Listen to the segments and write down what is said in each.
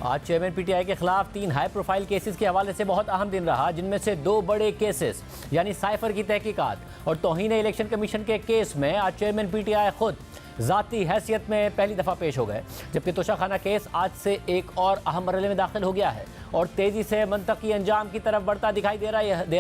आज chairman PTI के खिलाफ 3 हाई प्रोफाइल केसेस के हवाले से बहुत अहम दिन रहा, जिनमें से 2 बड़े केसेस यानी साइफर की तहकीकात और तौहीन इलेक्शन कमीशन के केस में आज चेयरमैन पीटीआई खुद ज़ाती हैसियत में पहली दफ़ा पेश हो गए, जबकि तोशाखाना केस आज से एक और अहम मरहले में दाखिल हो गया है और तेज़ी से मंतकी अंजाम की तरफ बढ़ता दिखाई दे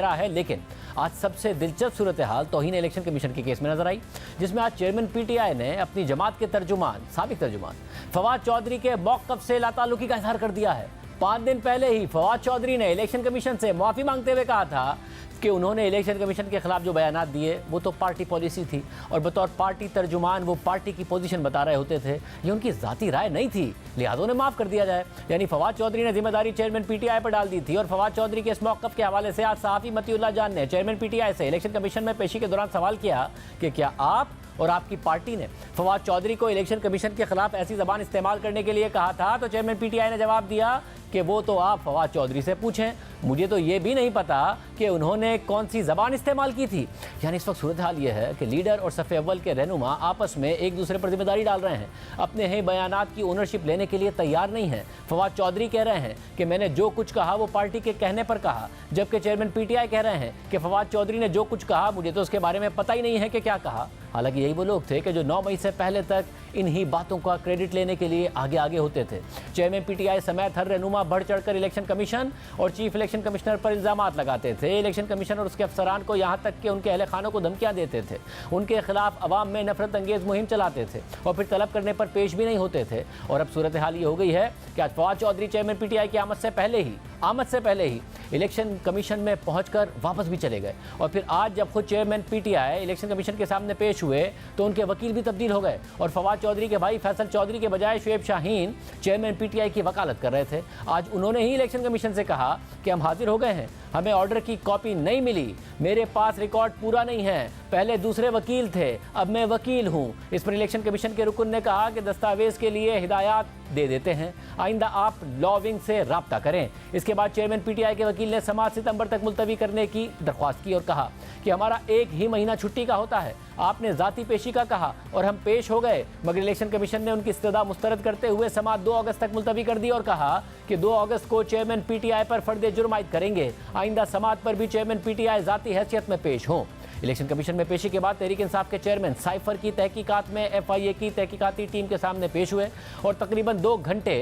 रहा है। लेकिन आज सबसे दिलचस्प सूरत हाल तौहीन इलेक्शन कमीशन के केस में नजर आई, जिसमें आज चेयरमैन पीटीआई ने अपनी जमात के साबिक तर्जुमान फवाद चौधरी के मौक़िफ़ से लाताल्लुकी का इजहार कर दिया है। 5 दिन पहले ही फवाद चौधरी ने इलेक्शन कमीशन से माफ़ी मांगते हुए कहा था कि उन्होंने इलेक्शन कमीशन के खिलाफ जो बयानात दिए वो तो पार्टी पॉलिसी थी और बतौर पार्टी तर्जुमान वो पार्टी की पोजीशन बता रहे होते थे, ये उनकी ज़ाती राय नहीं थी, लिहाजा उन्हें माफ़ कर दिया जाए। यानी फवाद चौधरी ने जिम्मेदारी चेयरमैन पीटीआई पर डाल दी थी और फवाद चौधरी के इस मौक़िफ़ के हवाले से आज सहाफ़ी मतीउल्लाह जान ने चेयरमैन पीटीआई से इलेक्शन कमीशन में पेशी के दौरान सवाल किया कि क्या आप और आपकी पार्टी ने फवाद चौधरी को इलेक्शन कमीशन के खिलाफ ऐसी ज़बान इस्तेमाल करने के लिए कहा था? तो चेयरमैन पीटीआई ने जवाब दिया कि वो तो आप फवाद चौधरी से पूछें, मुझे तो ये भी नहीं पता कि उन्होंने कौन सी ज़बान इस्तेमाल की थी। यानी इस वक्त सूरत हाल ये है कि लीडर और सफ़े अव्वल के रहनुमा आपस में एक दूसरे पर जिम्मेदारी डाल रहे हैं, अपने ही बयानात की ओनरशिप लेने के लिए तैयार नहीं हैं। फवाद चौधरी कह रहे हैं कि मैंने जो कुछ कहा वो पार्टी के कहने पर कहा, जबकि चेयरमैन पीटीआई कह रहे हैं कि फवाद चौधरी ने जो कुछ कहा मुझे तो उसके बारे में पता ही नहीं है कि क्या कहा। हालांकि यही वो लोग थे कि जो 9 मई से पहले तक इन्हीं बातों का क्रेडिट लेने के लिए आगे आगे होते थे। चेयरमैन पीटीआई समेत हर रहनुमा बढ़ चढ़कर इलेक्शन कमीशन और चीफ इलेक्शन कमिश्नर पर इल्ज़ामात लगाते थे। इलेक्शन कमीशन और उसके अफसरान को यहाँ तक कि उनके अहले खानों को धमकियाँ देते थे, उनके खिलाफ अवाम में नफरत अंगेज़ मुहिम चलाते थे और फिर तलब करने पर पेश भी नहीं होते थे। और अब सूरत हाल ये हो गई है कि आज फवाद चौधरी चेयरमैन पीटीआई की आमद से पहले ही इलेक्शन कमीशन में पहुंचकर वापस भी चले गए और फिर आज जब खुद चेयरमैन पीटीआई इलेक्शन कमीशन के सामने पेश हुए तो उनके वकील भी तब्दील हो गए और फवाद चौधरी के भाई फैसल चौधरी के बजाय शुएब शाहीन चेयरमैन पीटीआई की वकालत कर रहे थे। आज उन्होंने ही इलेक्शन कमीशन से कहा कि हम हाजिर हो गए हैं, हमें ऑर्डर की कॉपी नहीं मिली, मेरे पास रिकॉर्ड पूरा नहीं है, पहले दूसरे वकील थे, अब मैं वकील हूं। इस पर इलेक्शन कमीशन के रुकन ने कहा कि दस्तावेज के लिए हिदायत दे देते हैं, आइंदा आप लॉ विंग से राब्ता करें। इसके बाद चेयरमैन पीटीआई के वकील ने समाज सितंबर तक मुलतवी करने की दरख्वास्त की और कहा कि हमारा 1 ही महीना छुट्टी का होता है, आपने ज़ाती पेशी का कहा और हम पेश हो गए, मगर इलेक्शन कमीशन ने उनकी इस्तदा मुस्तरद करते हुए समात 2 अगस्त तक मुलतवी कर दी और कहा कि 2 अगस्त को चेयरमैन पीटीआई पर फर्द जुर्म आयद करेंगे, आइंदा समात पर भी चेयरमैन पीटीआई ज़ाती हैसियत में पेश हों। इलेक्शन कमीशन में पेशी के बाद तहरीक इंसाफ के चेयरमैन साइफर की तहकीकात में एफआईए की तहकीकाती टीम के सामने पेश हुए और तकरीबन 2 घंटे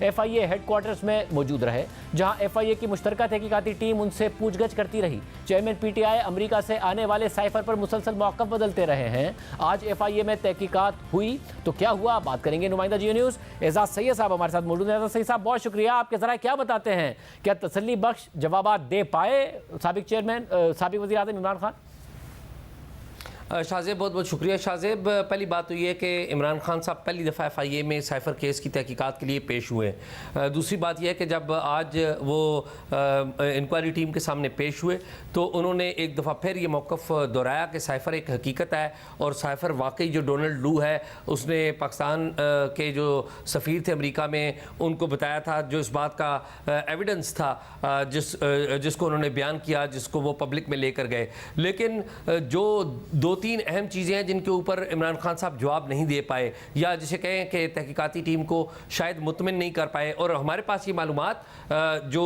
एफआईए हेडक्वार्टर्स में मौजूद रहे, जहां एफआईए की मुश्तरका तहकीकाती टीम उनसे पूछगछ करती रही। चेयरमैन पीटीआई अमेरिका से आने वाले साइफर पर मुसलसल मौक़िफ़ बदलते रहे हैं। आज एफआईए में तहकीकात हुई तो क्या हुआ, बात करेंगे नुमाइंदा जियो न्यूज़ एजाज सैयद साहब हमारे साथ मौजूद हैं। एजाज सैयद साहब बहुत शुक्रिया, आपके ज़रा क्या बताते हैं, क्या तसल्ली बख्श जवाब दे पाए साबिक चेयरमैन साबिक वज़ीर आज़म इमरान खान? शाहजेब बहुत बहुत शुक्रिया। शाहजेब, पहली बात तो ये है कि इमरान खान साहब पहली दफ़ा एफआईए में साइफर केस की तहकीकात के लिए पेश हुए। दूसरी बात यह है कि जब आज वो इंक्वायरी टीम के सामने पेश हुए तो उन्होंने एक दफ़ा फिर ये मौक़िफ़ दोहराया कि साइफर एक हकीकत है और साइफर वाकई जो डोनाल्ड लू है उसने पाकिस्तान के जो सफ़ीर थे अमेरिका में उनको बताया था, जो इस बात का एविडेंस था जिसको उन्होंने बयान किया, जिसको वो पब्लिक में लेकर गए। लेकिन जो 2-3 अहम चीज़ें हैं जिनके ऊपर इमरान खान साहब जवाब नहीं दे पाए या जिसे कहें कि तहकीकाती टीम को शायद मुतमिन नहीं कर पाए, और हमारे पास ये मालूमात जो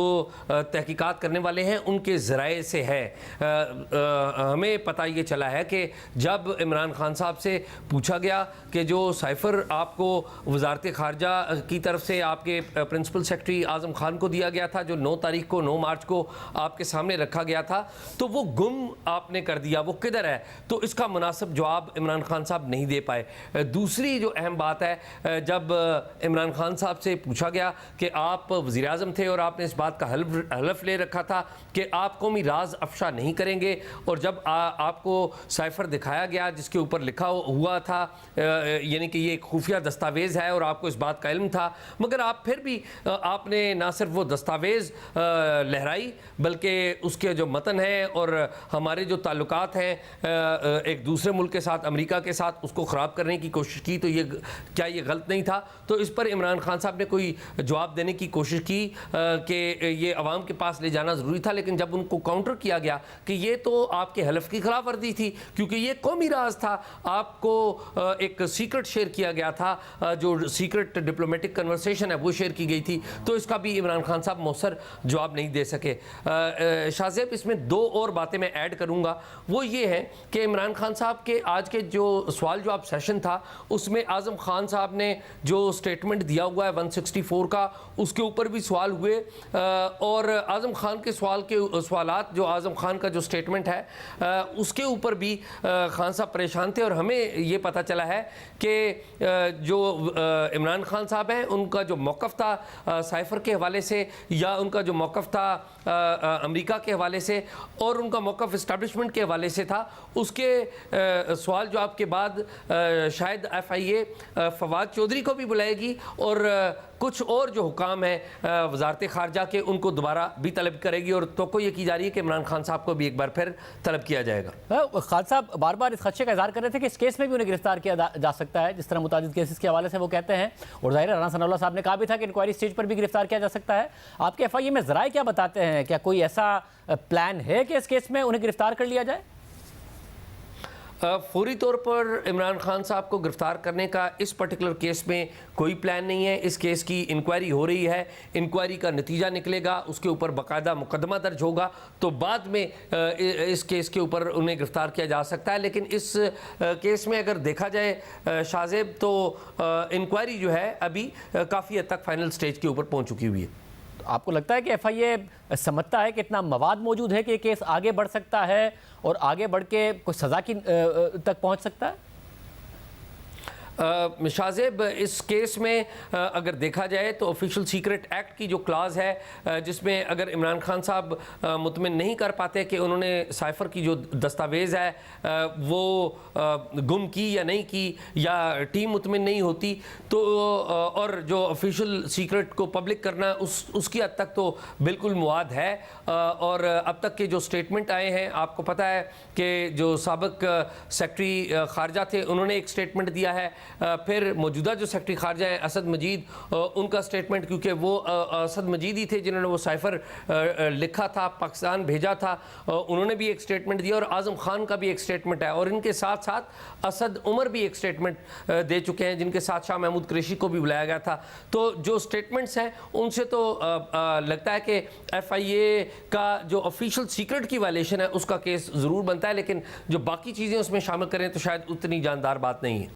तहकीकात करने वाले हैं उनके ज़राए से है। हमें पता ये चला है कि जब इमरान खान साहब से पूछा गया कि जो साइफर आपको वजारत खारजा की तरफ से आपके प्रिंसिपल सेक्रेटरी आज़म खान को दिया गया था, जो 9 मार्च को आपके सामने रखा गया था, तो वो गुम आपने कर दिया, वो किधर है? तो इसका मुनासिब जवाब इमरान खान साहब नहीं दे पाए। दूसरी जो अहम बात है, जब इमरान खान साहब से पूछा गया कि आप वज़ीर आज़म थे और आपने इस बात का हलफ ले रखा था कि आप कौमी राज अफशा नहीं करेंगे, और जब आपको साइफर दिखाया गया जिसके ऊपर लिखा हुआ था यानी कि ये एक खुफिया दस्तावेज़ है और आपको इस बात का इल्म था, मगर आप फिर भी आपने ना सिर्फ वो दस्तावेज़ लहराई बल्कि उसके जो मतन है और हमारे जो ताल्लुकात हैं एक दूसरे मुल्क के साथ, अमेरिका के साथ उसको ख़राब करने की कोशिश की, तो ये क्या ये गलत नहीं था? तो इस पर इमरान खान साहब ने कोई जवाब देने की कोशिश की कि ये अवाम के पास ले जाना ज़रूरी था, लेकिन जब उनको काउंटर किया गया कि ये तो आपके हलफ की खिलाफ वर्जी थी, क्योंकि ये कौमी राज था, आपको एक सीक्रेट शेयर किया गया था, जो सीक्रेट डिप्लोमेटिक कन्वर्सेशन है वो शेयर की गई थी, तो इसका भी इमरान खान साहब मौसर जवाब नहीं दे सके। शाहजेब, इसमें दो और बातें मैं ऐड करूंगा, वो ये है कि इमरान खान साहब के आज के जो सवाल जवाब सेशन था उसमें आज़म खान साहब ने जो स्टेटमेंट दिया हुआ है 164 का, उसके ऊपर भी सवाल हुए और आज़म खान के सवालात जो आज़म खान का जो स्टेटमेंट है उसके ऊपर भी खान साहब परेशान थे। और हमें ये पता चला है कि जो इमरान खान साहब हैं उनका जो मौक़िफ़ था साइफ़र के हवाले से, या उनका जो मौक़िफ़ था अमेरिका के हवाले से, और उनका मौक़िफ़ इस्टेब्लिशमेंट के हवाले से था, उसके सवाल जवाब के बाद शायद FIA फवाद चौधरी को भी बुलाएगी और कुछ और जो हुकाम हैं वजारत ख़ारजा के, उनको दोबारा भी तलब करेगी, और तो ये की जा रही है कि इमरान खान साहब को भी एक बार फिर तलब किया जाएगा। खान साहब बार बार इस खदशे का इज़हार कर रहे थे कि इस केस में भी उन्हें गिरफ्तार किया जा सकता है, जिस तरह मुतादिद केसेस के हवाले से वो कहते हैं, और ज़ाहिर राना सनाउल्लाह साहब ने कहा भी था कि इंक्वायरी स्टेज पर भी गिरफ्तार किया जा सकता है। आपके FIA में ज़राए क्या बताते हैं? क्या कोई ऐसा प्लान है कि इस केस में उन्हें गिरफ्तार कर लिया जाए? फौरी तौर पर इमरान खान साहब को गिरफ्तार करने का इस पर्टिकुलर केस में कोई प्लान नहीं है। इस केस की इंक्वायरी हो रही है, इंक्वायरी का नतीजा निकलेगा, उसके ऊपर बाकायदा मुकदमा दर्ज होगा, तो बाद में इस केस के ऊपर उन्हें गिरफ्तार किया जा सकता है। लेकिन इस केस में अगर देखा जाए शाहजेब, तो इंक्वायरी जो है अभी काफ़ी हद तक फाइनल स्टेज के ऊपर पहुँच चुकी हुई है। आपको लगता है कि FIA समझता है कि इतना मवाद मौजूद है कि ये केस आगे बढ़ सकता है और आगे बढ़ के कोई सज़ा की तक पहुंच सकता है? शाहजेब, इस केस में अगर देखा जाए तो ऑफिशियल सीक्रेट एक्ट की जो क्लाज है, जिसमें अगर इमरान खान साहब मुतमिन नहीं कर पाते कि उन्होंने साइफ़र की जो दस्तावेज़ है वो गुम की या नहीं की, या टीम मुतमिन नहीं होती, तो और जो ऑफिशियल सीक्रेट को पब्लिक करना उसकी हद तक तो बिल्कुल मुआद है। और अब तक के जो स्टेटमेंट आए हैं, आपको पता है कि जो साबिक सेक्रेटरी ख़ारजा थे उन्होंने एक स्टेटमेंट दिया है, फिर मौजूदा जो सेक्रेटरी ख़ारजा है असद मजीद, उनका स्टेटमेंट, क्योंकि वो असद मजीद ही थे जिन्होंने वो साइफ़र लिखा था, पाकिस्तान भेजा था, उन्होंने भी एक स्टेटमेंट दिया, और आज़म खान का भी एक स्टेटमेंट है, और इनके साथ साथ असद उमर भी एक स्टेटमेंट दे चुके हैं, जिनके साथ शाह महमूद कुरैशी को भी बुलाया गया था। तो जो स्टेटमेंट्स हैं उनसे तो लगता है कि FIA का जो ऑफिशियल सीक्रेट की वायलेशन है उसका केस ज़रूर बनता है, लेकिन जो बाकी चीज़ें उसमें शामिल करें तो शायद उतनी जानदार बात नहीं है।